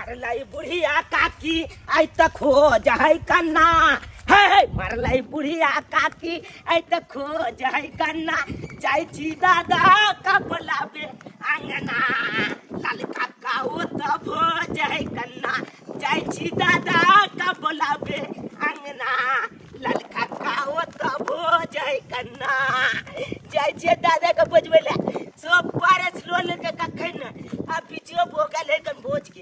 मारलाई बुढ़िया काकी आई तक हो जाए कन्ना है मारलाई बुढ़िया काकी आई तक हो जाए कन्ना जाई छी दादा का बोलावे आंगना लाल काका वो तब हो जाए कन्ना जाई छी दादा का बोलावे आंगना लाल काका वो तब हो जाए कन्ना जाई छी दादा का बजवेला सब पारस लो लेके कखन अब बीचो भोगा लेकर भोज के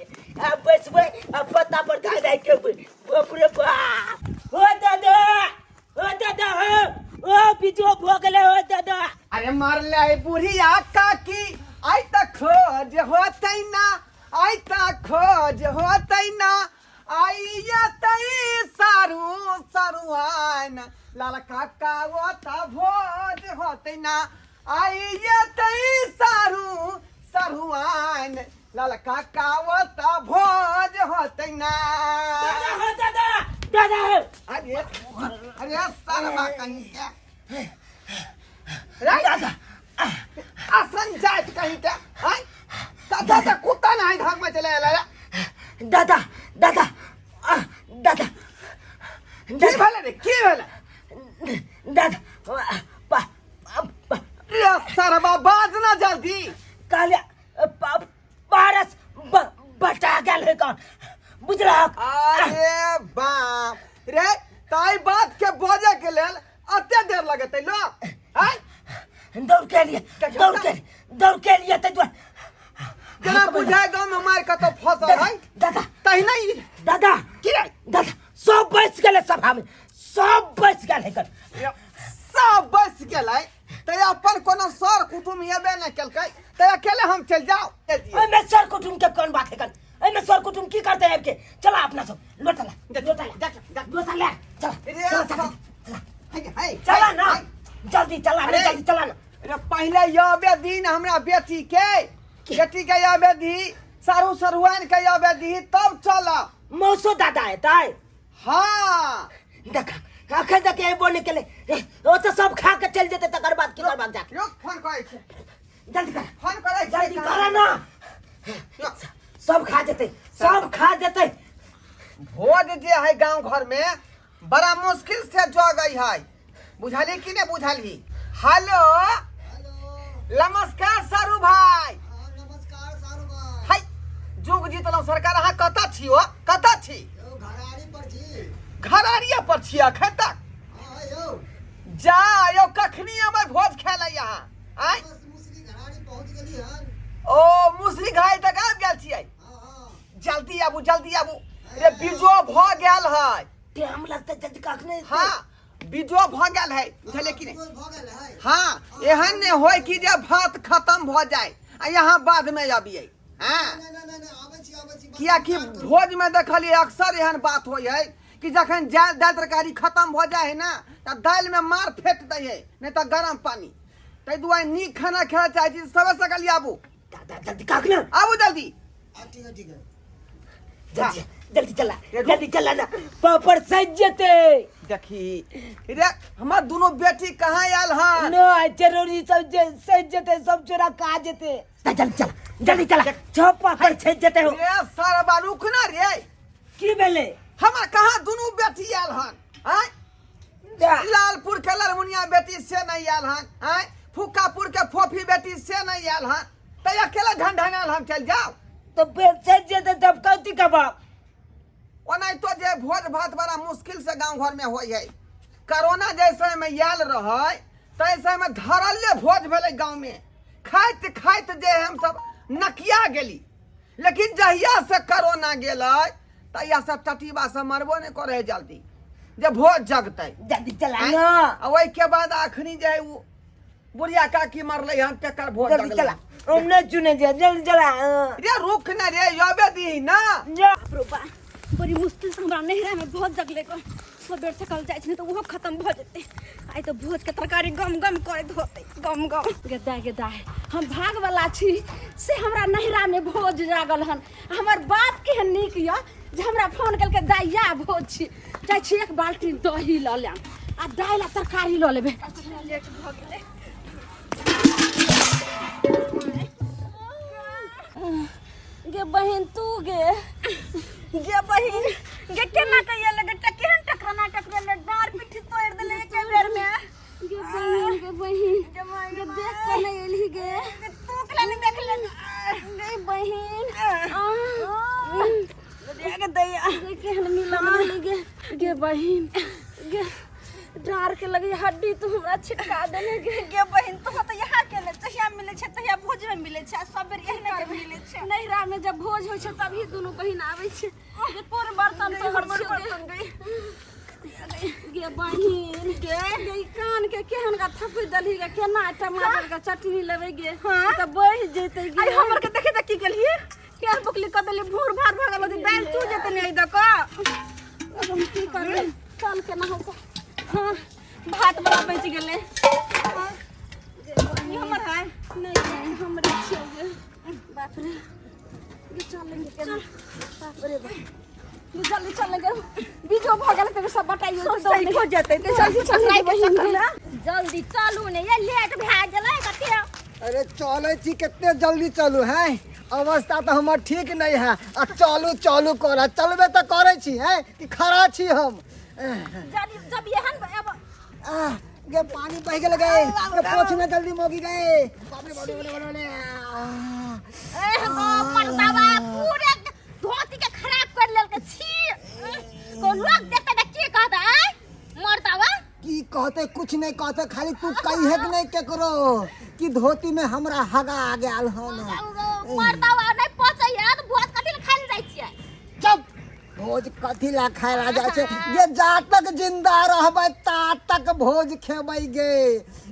अब बसबे अब पत्ता पर धाय के बाप रे बाप ओ दादा हो ओ बीचो भोगले हो दादा अरे मार ले बुढ़िया काकी आई तक खोज होतै ना आई तक खोज होतै ना आई ये तई सारू सरुआन लाल काका वो त भोज होतै ना आई ये तई सारू सरुआन लाल काका वो त भोज होतै ना दादा हो अरे सारा कहीं के दादा आसन जात कहीं के हाय दादा कुत्ता नहीं भाग में चले आला दादा दादा दादा की भले रे की भले दादा रे सारा बाज ना जल्दी कालिया पारस बटा गेल है कौन बुझला अरे बाप रे ताई बात के बोझे के लेल अते देर लगते लो हाय दौड़ के लिए तो जना बुझाए गांव में मार का तो फसल है दादा तही नहीं दादा की रे दादा सब बच गेले सभा में सब बच गेले कर सब बस गेलै ते अपन कोनो सर कुटुम एबे न केलकै ते अकेले हम चल जाओ मैं सर कुटुम के कौन बात है कर मैं सर कुटुम की करते हैं के चला अपना सब लोटा ले चला ना जल्दी चला ना रे पहले याबे दिन हमरा बेटी के याबे दी सारू सरुआन के याबे दी तब चला मौसो दादा है ताई हां देखा आखे देखे बोने के लिए वो तो सब खा के चल जेते तकर बाद की करबाक जा लोग फोन करे छे जल्दी कर फोन करे जल्दी कर ना सब खा जेते भोज जे है गांव घर में बड़ा मुश्किल से जो गई है बुझाली कि नहीं बुझाली हेलो नमस्कार सारू भाई नमस्कार सारू भाई हाय जुग जीतलो सरकार अहाँ कता छियो कता छी घरारिया पर छी अखन तक हां यो जा यो कखनी हम भोज खेला यहाँ आय बस मुसरी घराड़ी पहुंच गेली हन ओ मुसरी घाई तक आबि गेल छियै हां जल्दी आबू रे बीजो भ गेल है टाइम लगते जल्दी काखने हां बीजो भ गेल है बुझले कि नहीं भ गेल है हां एहन ने होय कि जे भात खत्म भ जाए आ यहाँ बाद में आबिए हां नहीं आबै छी किया कि भोज में देखलिए अक्सर एहन बात होय है कि जखन दाल तरकारी खत्म हो जाए है ना त दाल में मार फेट दै है नहीं तो गरम पानी तै दुआरे नीक खाना खाए चाहे छी सबे सकल आबू दादा जल्दी काखने आबू जल्दी ठीक है जल्दी चला ना पापड़ सज जेते देखी रे हमर दोनों बेटी कहाँ आयल हन नो जरूरी सब सज जेते सब चोरा खा जेते जल्दी चला छप्पा पर सज जेते हो रे सारा बालूख ना रे की भेले हमर कहाँ दोनों बेटी आयल हन हैं लालपुर के लरमुनिया बेटी से नहीं आयल हन हैं फुक्कापुर के फोफी बेटी से नहीं आयल हन त अकेला ढंढंगाल हम चल जाओ तो फिर सज जेते तब कौती कबा ओनाई तो जे भोज भात बड़ा मुश्किल से गांव घर में होय है कोरोना जैसे में आयल रहे तैसे में धरल्ले भोज भेले गांव में खाइत जे हम सब नकिया गेली लेकिन जहिया से कोरोना गेलै तहिया से टटीबा से मरबो नहीं करे जल्दी जे भोज जगते जल्दी चला ना ओई के बाद अखनी जे उ बुढ़िया काकी मरले हन तकर भोज जल्दी चला हमने चुने जल्दी चला रे रुक न रे यबे दी ना रूपा बड़ी मुश्किल से हमरा नहरा में भोज जगले को सबेर से कल जाय छै त ओहो खत्म भ जेते आई तो भोज के तरकारी गम करत होते गम गेदा हम भाग वाला छी से हमरा नहरा में भोज जागल हन हमर बात के नीक य जे हमरा फोन कल के दाइया भोज छी जाय छी एक बाल्टी दही ल ले आ दाइला तरकारी ल लेबे लेट भ गेले गे बहन तू गे गे बहिन गे केना कहिए लगे केहन टकराना टकरेले डार पीठी तोड़ देले एक बेर में गे बहिन गे देख के नहीं एली गे तू कला नहीं देख ले गे बहिन गे दैया गे केहन मिला गे गे बहिन गे डार के लगे हड्डी तू हमरा छिटका देले गे बहिन तो यहाँ के ले तहिया मिले छै तहिया भोज में मिले छै सब बेर एहने के मिले छै नैहरा में जब भोज होय छै तभी दोनों बहिन आबै छै गे तोर बर्तन तो हमर बर्तन गई गे बहिन गे कान के केहन का थपि दलही गे केना टमाटर के चटनी लेबै गे त बढ़ जेतै गे हमर के देखे त की गेलिए केहन बुकली क देली भूर भार भगल दाल चू जेतै नहीं द क हम की करबै चल के ना हो हाँ भात बड़ा बच गेले ये हमर है नहीं हमरे छिए बाप रे ये चलेंगे केना बाप रे बाप जल्दी चलेंगे बीजो भ गेल त सब बटाइयो तो सही हो जते ते जल्दी चलेंगे जल्दी चलू ने ये लेट भ गेलै कते अरे चले छी कितने जल्दी चलू है अवस्था तो हमार ठीक नहीं है आ चलू चलू कर चलबे तो करे छी है कि खड़ा छी हम जब यहन गे पानी बह गेल गए गे पोछने जल्दी मोगी गए बाप रे बड़े ए हम मरतावा पूरे धोती के खराब कर लेल के छी को लोग देखते त की कहता है मरतावा की कहते कुछ नहीं कहते खाली तू कहिए कि नहीं के करो कि धोती में हमरा हगा आ गेल हन मरतावा नहीं पहुंचे है तो भोज कथि ले खाइ जाइ छियै चुप भोज कथी ला खाए ला जाए छे ये जा तक जिंदा रहबै ता तक भोज खेबै गे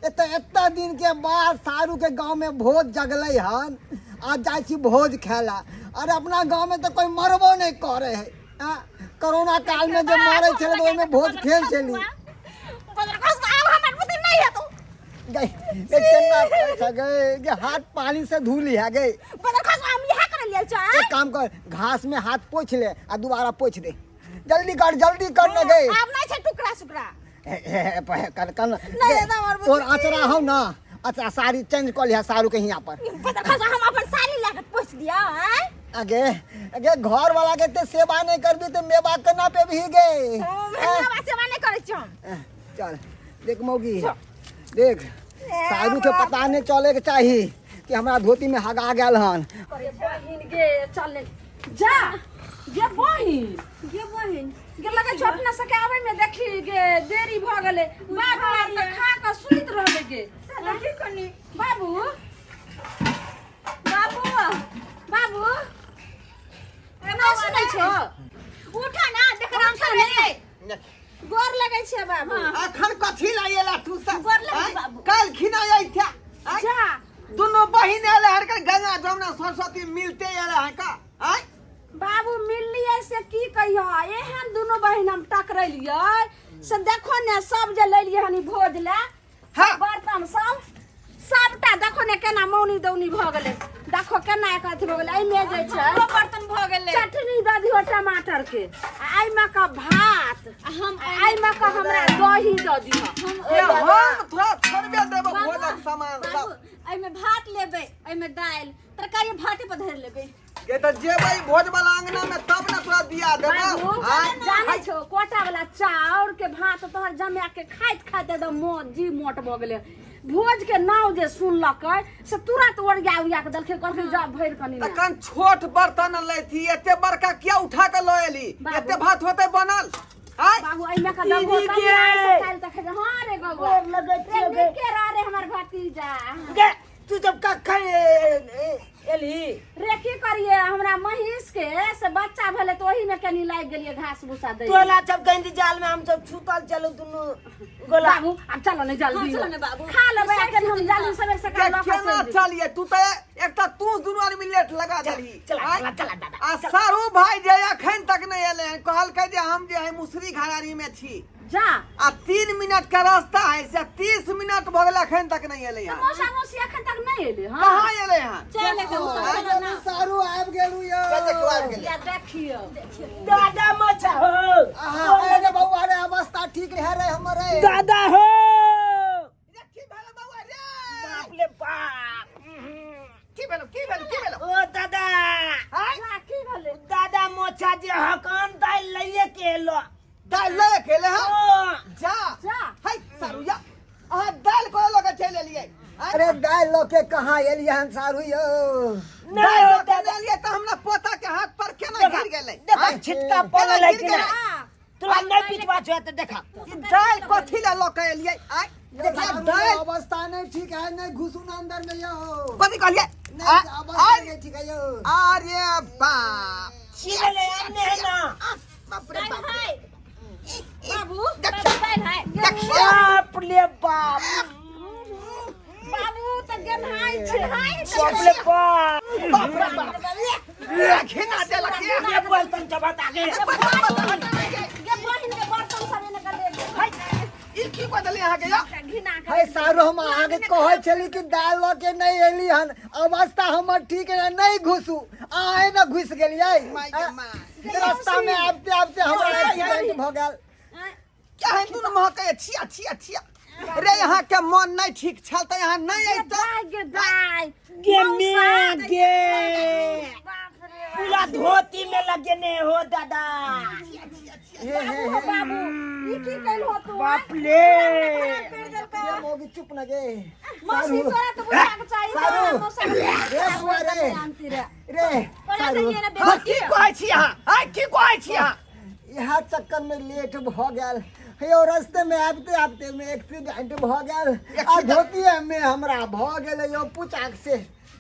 एत्ता दिन के बाद सारू के गांव में भोज जगलै हन आज जाए छी भोज खेला अरे अपना गांव में तो कोई मरबो नहीं करे है कोरोना काल में जब मरे छले तो ओमे भोज खेल छली बदरखस आब हमर बुद्धि नहीं है तू गई केना पैसा गए ये हाथ पानी से धो लिया गए बदरखस हम यहां कर लेल छ एक काम कर घास में हाथ पोंछ ले आ दोबारा पोंछ दे जल्दी कर न गए अब नहीं छै टुकड़ा सुकड़ा कल और आचरा हो ना अच्छा साड़ी चेंज कर लिया सारू के यहाँ पर बदरखस हम अपन साली लेके पोछ दिया है आगे घर वाला के ते सेवा नहीं करबी तो मेवा केना पे भी गए मेवा सेवा नहीं करे छ चल देख मौगी देख सारू के पता नहीं चले के चाहिए कि हमरा धोती में हगा गेल हन अरे बहिन गे चल जा गे बहिन गे लगे छ अपना सके आवे में देखी गे देरी भ गेले बाप मार त खा के सुइत रहबे गे की कनी बाबू एना सुनै छ उठा ना देख राम छ गोर लगै छै बाबू अखन कथी लायला तू सब गोर लगै बाबू कल खिना आई था जा दोनों बहिन आले हर कर गंगा जमुना सरस्वती मिलते आले है का आय बाबू मिललिए से की कहियो एहन दोनों बहिन हम टकरलिए से देखो ने सब जे लेलिए हनी भोज ले हां बर्तन सबटा देखो ने केना मौनी दौनी भ गेले देखो केना एक अथी भ गेले आई में जे छै बर्तन भ गेले चटनी द दियो टमाटर के आई में का भात हम आई में का हमरा दही द दियो हम थोड़ा थोड़बे देबो भोजक सामान सब आई में भात लेबे आई में दाल तरकारी भाते पर धर लेबे ये तो जेबै भोज वाला अंगना में तब ना तोरा दिया देबो जाने छो कोटा वाला चाउर के भात तोहर जमा के खाइत एकदम जी मोट भ गेले भोज के नाव जे सुनलक से तुरंत ओरिया के दलखे कहलकै जा भर कनी तखन छोट बर्तन लेथी एते बड़का किया उठा के ल एली एते भात होते बनल आय बाबू आई में का दबो काल तक हां रे गगो लगै छै के रे हमर भतीजा गे तू जब का खाए एली रे की करिए हमरा महिष के से बच्चा भले तो ओही में कनी लाग गेलिए घास भूसा दे तोला जब गंदी जाल में हम सब छूतल चलो दुनु गोला बाबू अब चलो ने जल्दी चलो ने बाबू खा लेबे अखन हम जल्दी सवेर से का केना चलिए तू तो एकटा तू दुनु आदमी लेट लगा देली चला दादा आ सारू भाई जे अखन तक नहीं एले कहल के जे हम जे है मुसरी घरारी में छी जा आ 3 मिनट का रास्ता है से 30 मिनट भ गेल अखन तक नहीं एले हां मौसा मौसी अखन तक नहीं एले हां कहां एले हां चले के सारू आब गेलु यो देखो आब गेल या देखियो दादा मचा हो अरे बउआ रे अवस्था ठीक है रे हमरे दादा हो की भेल बउआ रे बाप ले बाप की भेल ओ दादा हां की भेले दादा मोचा जे हकान दाल लइए के लो दाल ले अकेले हम ओ, जा जा। हाय सारू या अहाँ दाल को लोग चले लिए अरे दाल लोके कहाँ एलिए हम सारू यो नहीं दाल होता लोग ले लिए तो हमरा पोता के हाथ पर केना गिर गेलै देखा छिटका पड़ल है कि नहीं हाँ। तोरा नहीं पिटवा छो त देखा ई दाल कथी ला लोग लिए आय देखा सारू, दाल अवस्था नहीं ठीक है, नहीं घुसू ना अंदर में यो कथी कहलिए नहीं अवस्था नहीं ठीक है यो। अरे बाप छिले अन्ने ना बाप रे दाल बाप है बाबू देखिए। दाल है बाप रे बाप बाबू त गन्हाई छै बाप रे बाप बाप रे बाप घिना देलक ये बोलतन चबत आगे ये बहिन के बर्तन सब एने कर ले ई की बदले अहाँ के या घिना के है सारू, हम आगे कहे छली कि दाल लोके नहीं एली हन, अवस्था हमर ठीक है, नहीं घुसू आए ना घुस गेलिए माय के माय रास्ता में आबते आबते हमरा एक्सीडेंट भ गेल। क्या है तू महके छिया छिया छिया रे यहाँ के मन नहीं ठीक छल त यहाँ नहीं अइता दाल गे में गे बाप रे पूरा धोती में लगने हो दादा बाबू ई की कैल हो तू बाप रे कर देल का ये मोगी चुप न गे मौसी तोरा तो बुझा के चाहिए सारू। मौसा रे बुआ रे जानती रे रे पढ़ा सारू, नहीं ना हाँ बेटी की कहै छी यहाँ हाय की कहै छी यहाँ यहाँ चक्कर में लेट भ गेल हे रास्ते में आबते आबते में एक्सीडेंट भ गेल आ एक्सीडेंट? धोतिए में हमरा भ गेल यो पुचाक से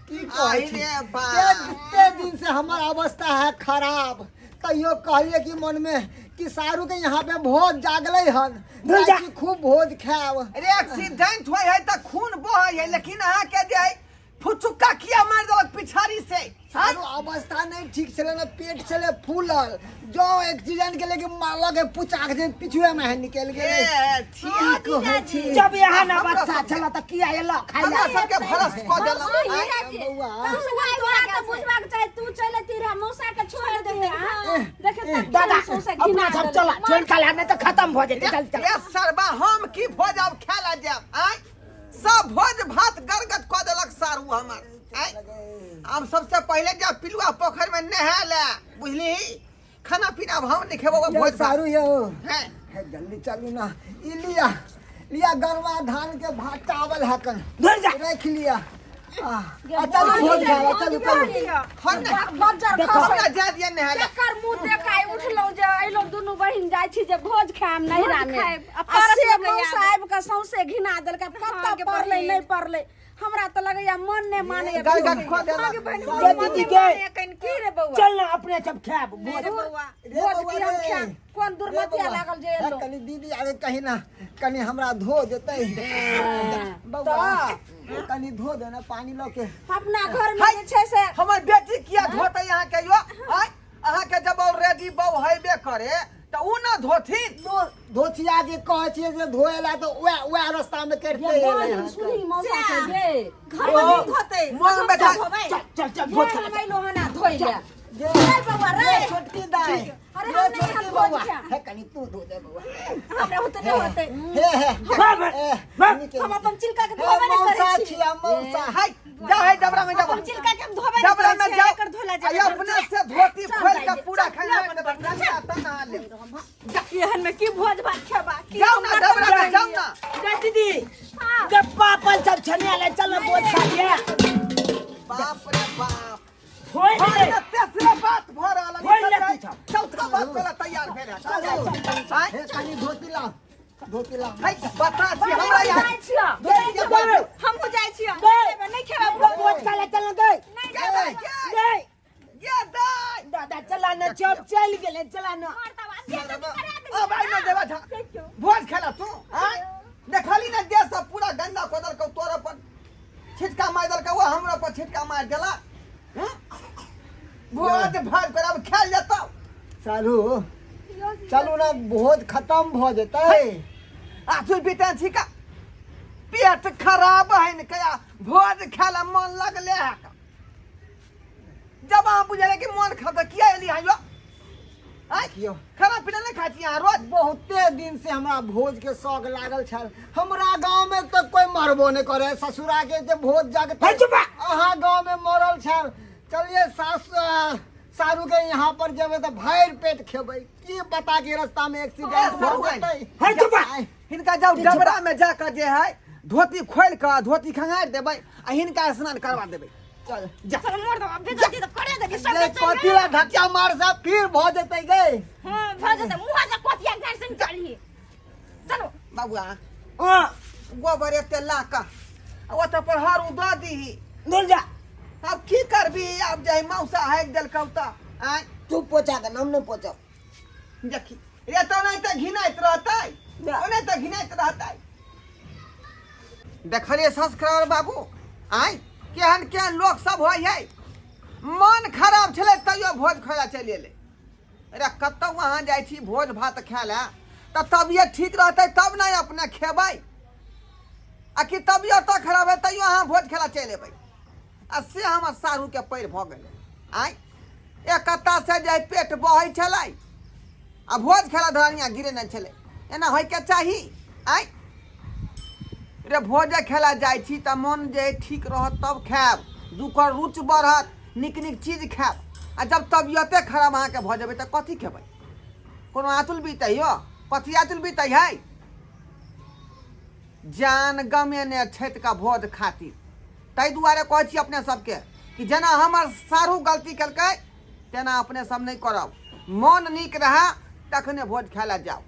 की कहै आई छी रे बाप। कते दिन से हमर अवस्था है खराब, तैयो कहलिए कि मन में कि सारू के यहाँ पे भोज जागले हन धुर जा। ताकि खूब भोज खाएब। अरे एक्सीडेंट होय है त खून बहै है लेकिन अहाँ के जे है फुचुक्का किया मार देलक पिछाड़ी से सारू अवस्था नहीं ठीक छले ना, पेट छले फूलल, जो एक्सीडेंट के लेके मारल के पुचाक से पिछुए में है निकल गेले। ए छिया की कहै छी जब यहाँ ना हमरा बच्चा सबके- चला त किया एला खाई हमरा ला सबके भरस क देलक आय बउआ तोरा तो बुझवा के चाहिए तू चले तीरा मौसा के छोड़ दे हां देखे दादा अपना सब चला छोड़ खा नहीं तो खत्म हो जाते चल चल ए सरबा हम की भोज अब खेला जाब आय सब भोज भात गरगद क देलक सारू हमर आय अब सबसे पहले जब पिलुआ पोखर में नहा ले बुझली खाना पीना अब हम नहीं खेबो ये भोज सारू यो है है जल्दी चलू ना, ई लिया लिया गरवा धान के भात चावल है कन धर जा रख लिया चल भोज खावा चल चल हम बजार हमरा जा दिया नहा ले एकर मुंह देखाय उठलौ जे अइलो दुनु बहिन जाइ छी जे भोज खाएम नहिरा में से मौसा आबि के सौंसे घिना देलक कत्ता पड़ले नहीं पड़ले हमरा तो लगैया मन ने माने गरगद क देलक दीदी के कन की रे बउआ चल ना अपने सब खाब रे बउआ रे भोज बउआ की हम रे। खाएम कोन दुर्मतिया लागल जे एलो कनी दीदी आगे कहीं ना कनी हमरा धो देते बउआ कनी धो देना पानी लो के। अपना घर में जे छै से हमर बेटी किया धोते यहाँ के यो आय अहाँ के जब ऑलरेडी बहू हेबे करे त उ ना धोथी तो धोतिया के कहे छिए जे धोएला तो ओए रास्ता में करते ये एले बोल सुनी मौसा के जे घर ओ, में नहीं धोते मन में जा- चल चल चल भोज खा घर में लोहना धोइ ले जे रे बउआ रे छोटकी दाई अरे ये हम नहीं छोटकी हम बउआ भोज खा है कनी तू धो दे बउआ हमरा होते नहीं होते हे हम अपन चिलका के धोबे नहीं मौसा करे छी छिया मौसा हाय जा है डबरा में जाओ हम चिलका के हम धोबे डबरा में जाओ एकर धोला आय अपने से धोती खोल के पूरा खाना में बंदा तना ले एहन में की भोज भात खेबा की जाओ ना डबरा में जाओ ना जा दीदी जब पापन सब छने ले चल भोज खा लिया बाप रे बाप होय और ले ना तेसरा बात भर खोल ले अलग पीछा। चौथा बात पहले तैयार भेल है हाय हे कनी धोती ला हाय बता छी हमरा यहाँ जाय छियो हम हो जाय छियो नहीं खेबा भोज खा ले चल दे नहीं ये खेबा दे ये दाई दादा चला ना चल चल गेले चला ना अब आई ना देवा था भोज खेला तू हाय देखली ना देश सब पूरा गंदा कोदल को तोरा पर छिटका मार दल का वो हमरा पर छिटका मार देला भोज भात कर अब खेल जतो सालू चलू ना भोज खत्म भ जेतै आथु बिता छिका पेट खराब है न कया भोज खेला मन लगले है जब आप बुझले कि मन खाता किया एली आयो आय कियो खाना पीना नहीं खाती यहाँ रोज बहुते दिन से हमरा भोज के शौक लागल छल। हमरा गांव में तो कोई मरबो नहीं करे, ससुरा के जे भोज है जागते चुप है। अहाँ गांव में मरल छल। चलिए सारू के यहाँ पर जेबे तो भैर पेट खेबै की पता के रास्ता में एक्सीडेंट हो जतै है चुप हिनका जाओ डबरा में जाकर जे है धोती खोल कर धोती खंगार देबै आ हिनका स्नान करवा देबै चल जा चल मोर दो बेइज्जती तो करे देगी सब जे कथिला ढकिया मार से फिर भ जतै गे हां भज दे मुंह से कोतिया घर से निकाली चलो बाबुआ हां गोबर एते ला का ओत पर हारू द दीही दूर जा अब की करबी अब जाई मौसा हाक देल कौता आ तू पोछा दे हम न पोछो देखी रे तो नहीं तो घिनाइत रहतै ओने तो घिनाइत रहतै देखलिए संस्कार बाबू आय केहन केहन लोग सब होय है मन खराब छले तैयो भोज खाय चल एले अरे कतौ वहां जाय छी भोज भात खाय ला त तबियत ठीक रहतै तब ना अपने खेबै आ कि तबियत खराब है तैयो अहाँ भोज खेला चल एबै आ से हमर सारू के पैर भ गेलै आय एक कत्ता से जाय पेट बहै छलै आ भोज खेला धनिया गिरे न छलै एना होय के चाही आय रे भोज खेला जाय छी त मन जे ठीक रहत तब खायब दुकर रुचि बढ़त निक निक चीज खायब आ जब तबियते खराब अहाँ के भ जेबै त कथी खेबै कोनो आतुल बीतै यो कथी आतुल बीतै है जान गमेने छत का भोज खातिर ताहि दुआरे कहै छी अपने सबके कि जेना हमर सारू गलती केलकै तेना अपने सब नहीं करब मन नीक रहे तखने भोज खाय ला जाओ।